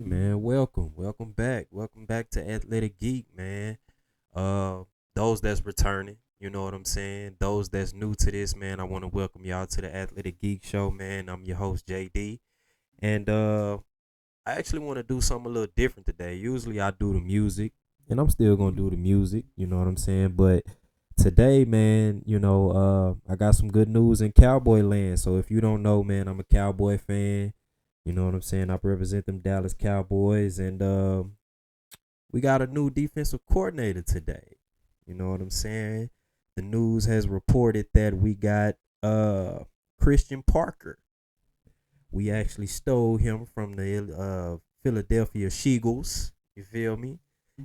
Man, welcome back to Athletic Geek, man. Uh, those that's returning, you know what I'm saying. Those that's new to this, man, I want to welcome y'all to the Athletic Geek Show, man. I'm your host JD, and I actually want to do something a little different today. Usually I do the music, and I'm still gonna do the music, you know what I'm saying. But today, man, I got some good news in Cowboy land. So if you don't know, man, I'm a Cowboy fan. You know what I'm saying? I represent them Dallas Cowboys, and we got a new defensive coordinator today. You know what I'm saying? The news has reported that we got Christian Parker. We actually stole him from the Philadelphia Eagles. You feel me?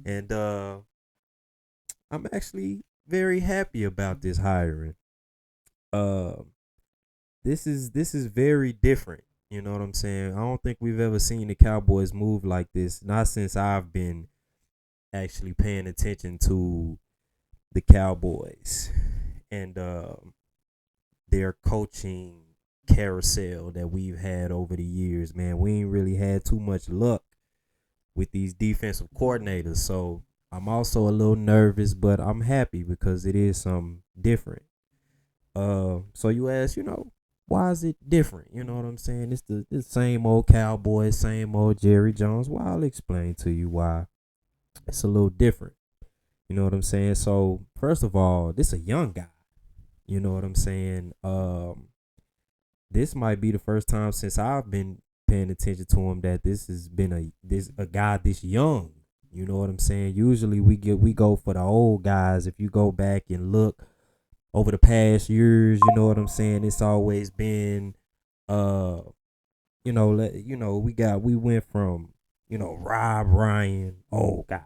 And I'm actually very happy about this hiring. Uh, this is very different. You know what I'm saying? I don't think we've ever seen the Cowboys move like this. Not since I've been actually paying attention to the Cowboys and their coaching carousel that we've had over the years. Man, we ain't really had too much luck with these defensive coordinators. So I'm also a little nervous, but I'm happy because it is something different. So you ask, why is it different? You know what I'm saying? It's the same old Cowboys, same old Jerry Jones. Well, I'll explain to you why it's a little different. You know what I'm saying? So first of all, this a young guy. You know what I'm saying? This might be the first time since I've been paying attention to him that this has been a guy this young. You know what I'm saying? Usually we go for the old guys. If you go back and look over the past years, you know what I'm saying? It's always been uh we went from Rob Ryan, old guy,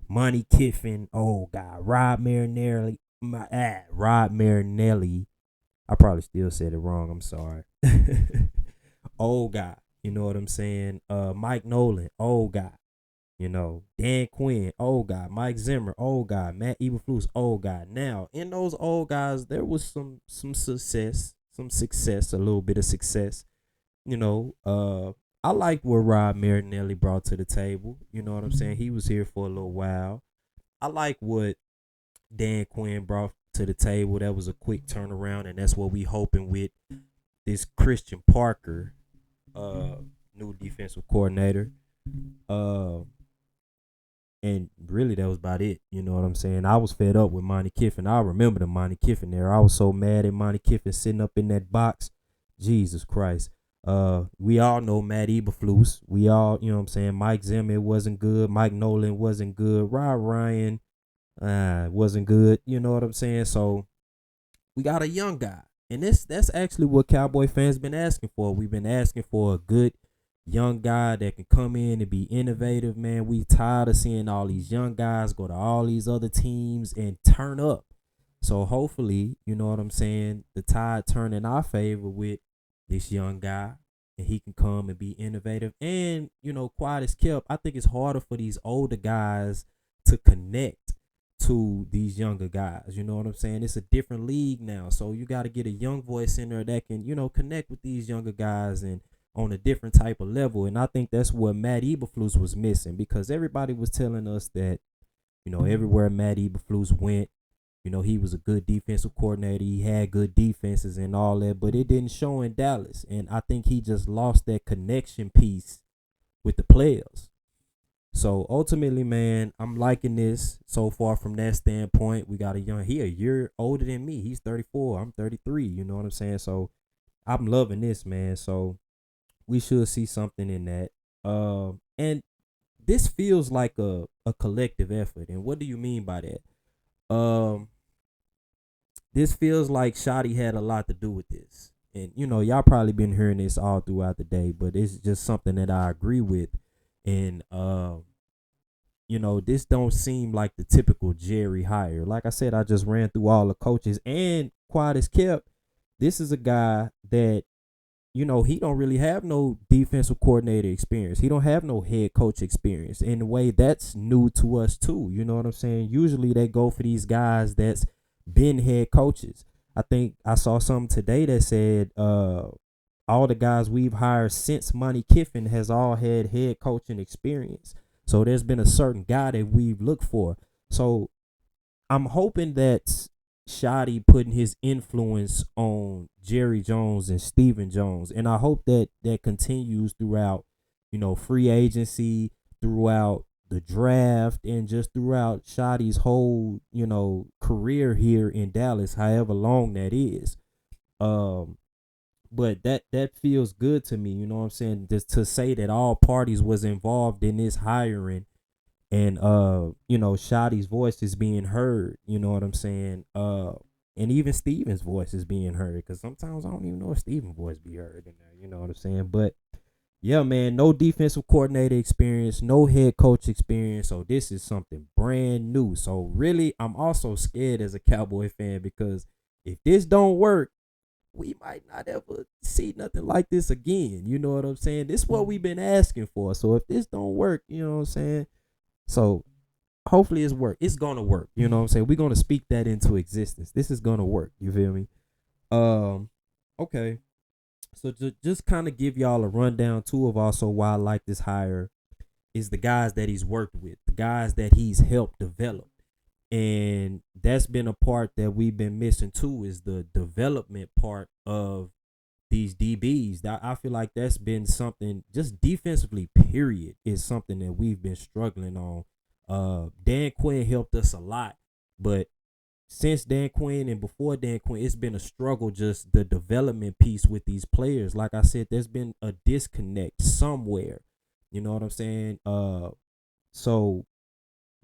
Monty Kiffin, old guy, Rod Marinelli. I probably still said it wrong. I'm sorry. Old guy. You know what I'm saying? Mike Nolan, old guy. Dan Quinn, old guy. Mike Zimmer, old guy. Matt Eberflus, old guy. Now, in those old guys, there was some success, a little bit of success. You know, I liked what Rob Marinelli brought to the table. You know what I'm saying? He was here for a little while. I like what Dan Quinn brought to the table. That was a quick turnaround, and that's what we hoping with this Christian Parker, uh, new defensive coordinator. Uh, and really that was about it. You know what I'm saying? I was fed up with Monty Kiffin. I remember the Monty Kiffin there. I was so mad at Monty Kiffin sitting up in that box. Jesus Christ. We all know Matt Eberflus. We all, you know what I'm saying? Mike Zimmer wasn't good. Mike Nolan wasn't good. Rod Ryan wasn't good. You know what I'm saying? So we got a young guy. And that's actually what Cowboy fans been asking for. We've been asking for a good young guy that can come in and be innovative, man. We tired of seeing all these young guys go to all these other teams and turn up. So hopefully, you know what I'm saying, the tide turn in our favor with this young guy and he can come and be innovative. And, quiet as kept, I think it's harder for these older guys to connect to these younger guys. You know what I'm saying? It's a different league now. So you got to get a young voice in there that can, connect with these younger guys and on a different type of level. And I think that's what Matt Eberflus was missing because everybody was telling us that, everywhere Matt Eberflus went, he was a good defensive coordinator. He had good defenses and all that, but it didn't show in Dallas. And I think he just lost that connection piece with the players. So ultimately, man, I'm liking this so far from that standpoint. We got he a year older than me. He's 34. I'm 33. You know what I'm saying? So I'm loving this, man. So we should see something in that. And this feels like a collective effort. And what do you mean by that? This feels like Shotty had a lot to do with this. And y'all probably been hearing this all throughout the day, but it's just something that I agree with. And this don't seem like the typical Jerry hire. Like I said, I just ran through all the coaches and quiet as kept. This is a guy that he don't really have no defensive coordinator experience. He don't have no head coach experience. In a way, that's new to us too. You know what I'm saying? Usually they go for these guys that's been head coaches. I think I saw something today that said all the guys we've hired since Monty Kiffin has all had head coaching experience. So there's been a certain guy that we've looked for. So I'm hoping that Shoddy putting his influence on Jerry Jones and Stephen Jones, and I hope that that continues throughout, free agency, throughout the draft, and just throughout Shoddy's whole, career here in Dallas, however long that is. Um, but that feels good to me, you know what I'm saying? Just to say that all parties was involved in this hiring, and Shotty's voice is being heard, you know what I'm saying? And even Steven's voice is being heard, because sometimes I don't even know if Steven's voice be heard in there, you know what I'm saying? But yeah, man, no defensive coordinator experience, no head coach experience, so this is something brand new. So really, I'm also scared as a Cowboy fan, because if this don't work, we might not ever see nothing like this again. You know what I'm saying? This is what we've been asking for. So if this don't work, you know what I'm saying? So hopefully it's work. It's gonna work. You know what I'm saying? We're gonna speak that into existence. This is gonna work. You feel me? Okay. So just kind of give y'all a rundown too of also why I like this hire is the guys that he's worked with, the guys that he's helped develop. And that's been a part that we've been missing too, is the development part of these DBs. I feel like that's been something, just defensively, period, is something that we've been struggling on. Dan Quinn helped us a lot, but since Dan Quinn and before Dan Quinn, it's been a struggle, just the development piece with these players. Like I said, there's been a disconnect somewhere. You know what I'm saying? So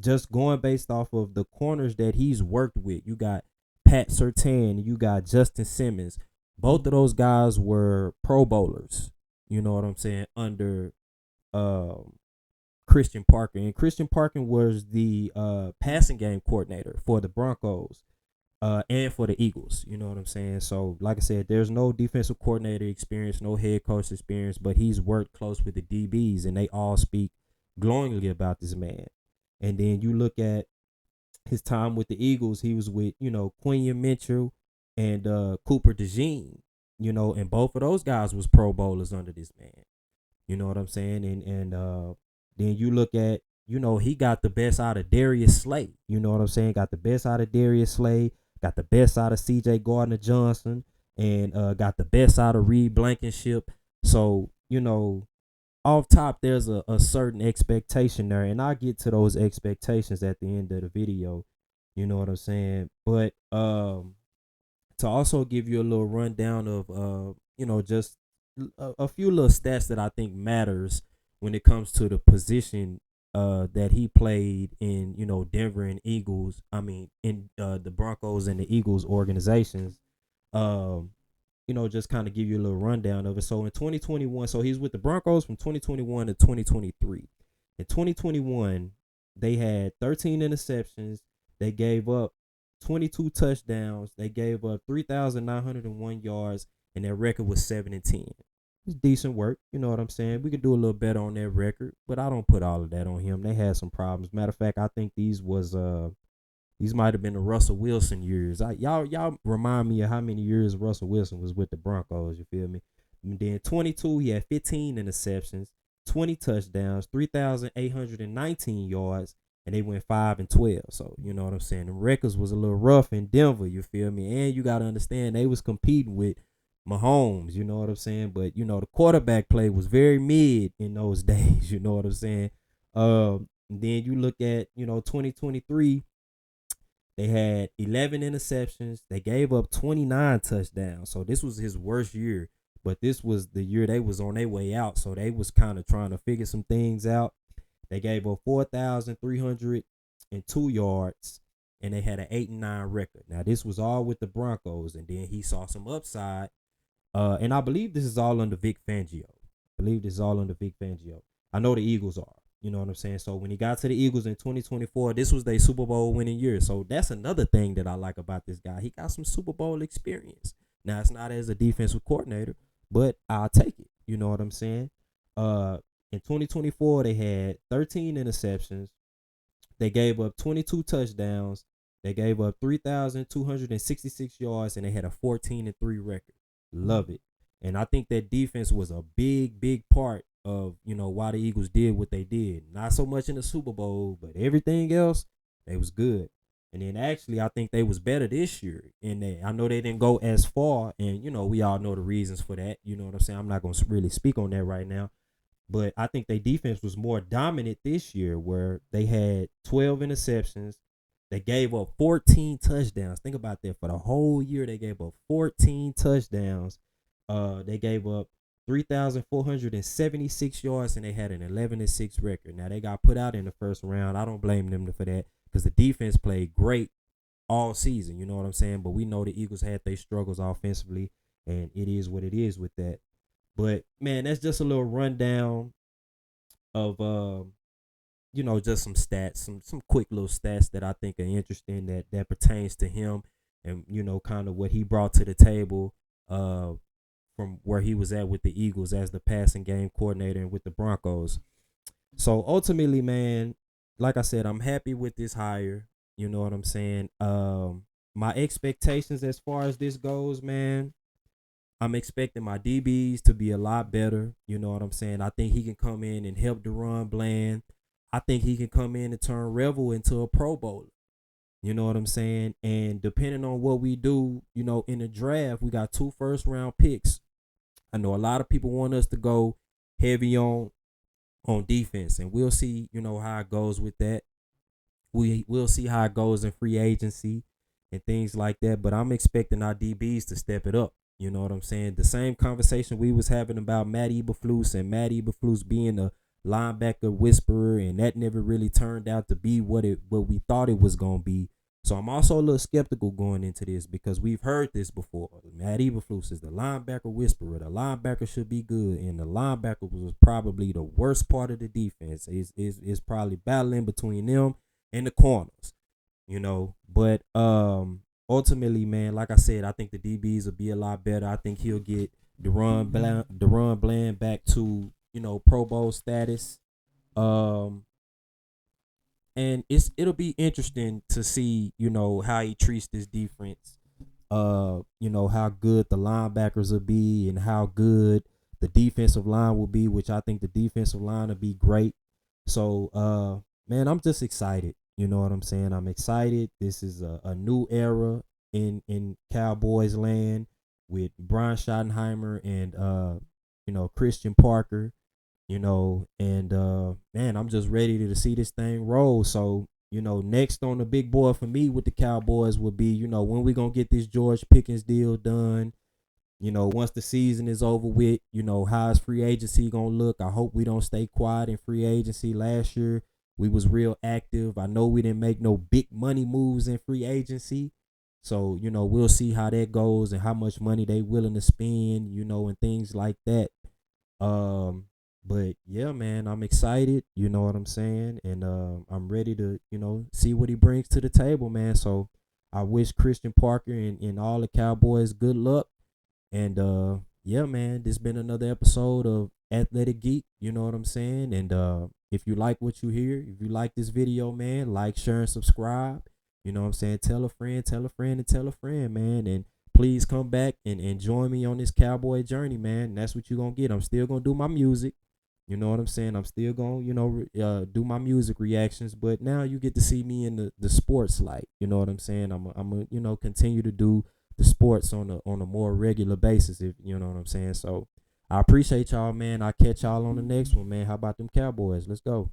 just going based off of the corners that he's worked with, you got Pat Surtain, you got Justin Simmons. Both of those guys were Pro Bowlers. You know what I'm saying? Under Christian Parker. And Christian Parker was the passing game coordinator for the Broncos and for the Eagles. You know what I'm saying? So, like I said, there's no defensive coordinator experience, no head coach experience, but he's worked close with the DBs, and they all speak glowingly about this man. And then you look at his time with the Eagles, he was with, Quinion Mitchell and Cooper DeJean, and both of those guys was Pro Bowlers under this man. You know what I'm saying? And then you look at, he got the best out of Darius Slay. You know what I'm saying? Got the best out of Darius Slay, got the best out of CJ Gardner-Johnson, and got the best out of Reed Blankenship. So, off top, there's a certain expectation there, and I'll get to those expectations at the end of the video. You know what I'm saying? But to also give you a little rundown of just a few little stats that I think matters when it comes to the position that he played in, Denver and Eagles. I mean, in the Broncos and the Eagles organizations. Just kind of give you a little rundown of it. So in 2021, so he's with the Broncos from 2021 to 2023. In 2021, they had 13 interceptions. They gave up 22 touchdowns. They gave up 3,901 yards, and their record was 7-10. It's decent work. You know what I'm saying? We could do a little better on their record, but I don't put all of that on him. They had some problems. Matter of fact, I think these might have been the Russell Wilson years. Y'all remind me of how many years Russell Wilson was with the Broncos. You feel me? And then 22, he had 15 interceptions, 20 touchdowns, 3,819 yards, and they went 5-12. So you know what I'm saying? The records was a little rough in Denver. You feel me? And you gotta understand they was competing with Mahomes. You know what I'm saying? But the quarterback play was very mid in those days. You know what I'm saying? Then you look at 2023. They had 11 interceptions. They gave up 29 touchdowns. So this was his worst year. But this was the year they was on their way out. So they was kind of trying to figure some things out. They gave up 4,302 yards. And they had an 8-9 record. Now, this was all with the Broncos. And then he saw some upside. And I believe this is all under Vic Fangio. I know the Eagles are. You know what I'm saying? So when he got to the Eagles in 2024, this was their Super Bowl winning year. So that's another thing that I like about this guy. He got some Super Bowl experience. Now, it's not as a defensive coordinator, but I'll take it. You know what I'm saying? In 2024, they had 13 interceptions. They gave up 22 touchdowns. They gave up 3,266 yards, and they had a 14-3 record. Love it. And I think that defense was a big part of, why the Eagles did what they did. Not so much in the Super Bowl, but everything else, they was good. And then actually, I think they was better this year. And I know they didn't go as far, and we all know the reasons for that. You know what I'm saying? I'm not gonna really speak on that right now, but I think their defense was more dominant this year, where they had 12 interceptions. They gave up 14 touchdowns. Think about that. For the whole year, they gave up 14 touchdowns. They gave up 3,476 yards, and they had an 11-6 record. Now they got put out in the first round. I don't blame them for that, because the defense played great all season. You know what I'm saying? But we know the Eagles had their struggles offensively, and it is what it is with that. But man, that's just a little rundown of just some stats, some quick little stats that I think are interesting, that pertains to him, and kind of what he brought to the table from where he was at with the Eagles as the passing game coordinator and with the Broncos. So ultimately, man, like I said, I'm happy with this hire. You know what I'm saying? My expectations as far as this goes, man, I'm expecting my DBs to be a lot better. You know what I'm saying? I think he can come in and help Deron Bland. I think he can come in and turn Revel into a Pro Bowler. You know what I'm saying? And depending on what we do, in the draft, we got 2 first-round picks. I know a lot of people want us to go heavy on defense, and we'll see, how it goes with that. We'll see how it goes in free agency and things like that. But I'm expecting our DBs to step it up. You know what I'm saying? The same conversation we was having about Matt Eberflus, and Matt Eberflus being a linebacker whisperer, and that never really turned out to be what we thought it was gonna be. So I'm also a little skeptical going into this, because we've heard this before. Matt Eberflus is the linebacker whisperer. The linebacker should be good, and the linebacker was probably the worst part of the defense. Is probably battling between them and the corners, But ultimately, man, like I said, I think the DBs will be a lot better. I think he'll get Deron Bland back to Pro Bowl status. And it'll be interesting to see, how he treats this defense. How good the linebackers will be, and how good the defensive line will be, which I think the defensive line will be great. So, man, I'm just excited. You know what I'm saying? I'm excited. This is a new era in Cowboys land with Brian Schottenheimer and Christian Parker. And man, I'm just ready to see this thing roll. So, next on the big board for me with the Cowboys will be, when we gonna get this George Pickens deal done. Once the season is over with, how's free agency gonna look? I hope we don't stay quiet in free agency. Last year we was real active. I know we didn't make no big money moves in free agency. So, we'll see how that goes and how much money they willing to spend, and things like that. But yeah, man, I'm excited. You know what I'm saying? And I'm ready to, see what he brings to the table, man. So I wish Christian Parker and all the Cowboys good luck. And yeah, man, this been another episode of Athletic Geek. You know what I'm saying? And if you like what you hear, if you like this video, man, like, share, and subscribe. You know what I'm saying? Tell a friend, and tell a friend, man. And please come back and join me on this Cowboy journey, man. And that's what you're going to get. I'm still going to do my music. You know what I'm saying? I'm still going to, do my music reactions. But now you get to see me in the sports light. You know what I'm saying? I'm going to, continue to do the sports on a more regular basis, if you know what I'm saying. So I appreciate y'all, man. I'll catch y'all on the next one, man. How about them Cowboys? Let's go.